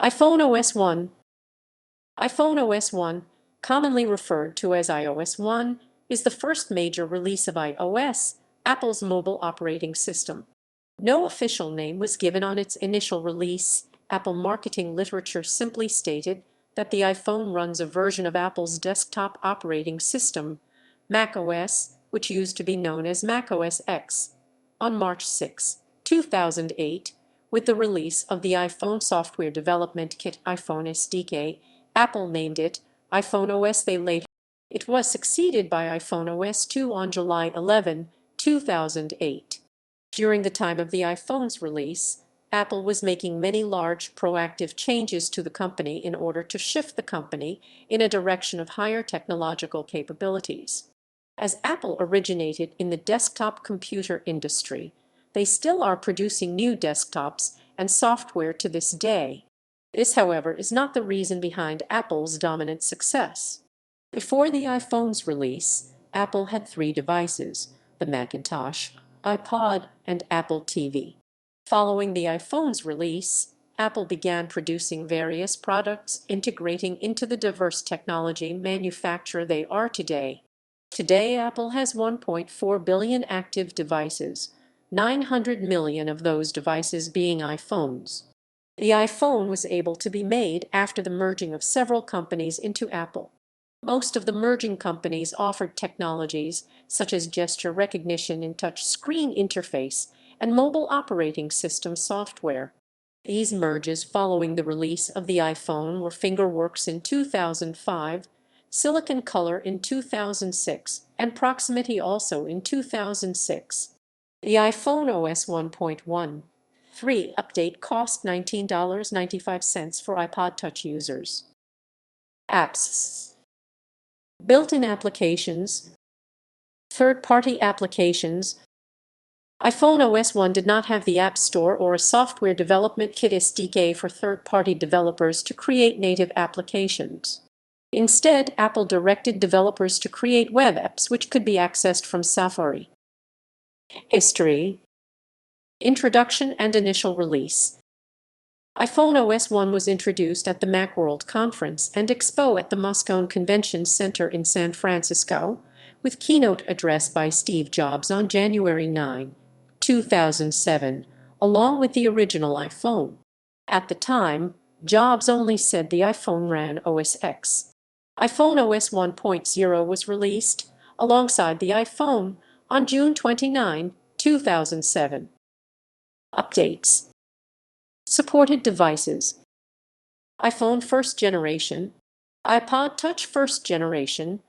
iPhone OS 1. iPhone OS 1, commonly referred to as iOS 1, is the first major release of iOS, Apple's mobile operating system. No official name was given on its initial release. Apple marketing literature simply stated that the iPhone runs a version of Apple's desktop operating system, macOS, which used to be known as macOS X. On March 6, 2008, with the release of the iPhone software development kit iPhones.The, Apple named it iPhone OS. It was succeeded by iPhone OS 2 on July 11, 2008. During the time of the iPhone's release, Apple was making many large proactive changes to the company in order to shift the company in a direction of higher technological capabilities. As Apple originated in the desktop computer industry, they still are producing new desktops and software to this day. This, however, is not the reason behind Apple's dominant success. Before the iPhone's release, Apple had three devices: the Macintosh, iPod, and Apple TV. Following the iPhone's release, Apple began producing various products integrating into the diverse technology manufacturer they are today. Today, Apple has 1.4 billion active devices, 900 million of those devices being iPhones. The iPhone was able to be made after the merging of several companies into Apple. Most of the merging companies offered technologies such as gesture recognition and touch screen interface and mobile operating system software. These merges following the release of the iPhone were FingerWorks in 2005, Silicon Color in 2006, and Proximity also in 2006. The iPhone OS 1.1.3 update cost $19.95 for iPod Touch users. Apps. Built-in applications. Third-party applications. iPhone OS 1 did not have the App Store or a software development kit SDK for third-party developers to create native applications. Instead, Apple directed developers to create web apps which could be accessed from Safari. History. Introduction and initial release. iPhone OS 1 was introduced at the Macworld Conference and Expo at the Moscone Convention Center in San Francisco, with keynote address by Steve Jobs on January 9, 2007, along with the original iPhone. At the time, Jobs only said the iPhone ran OS X. iPhone OS 1.0 was released, alongside the iPhone, on June 29, 2007. Updates. Supported devices: iPhone first generation, iPod Touch first generation,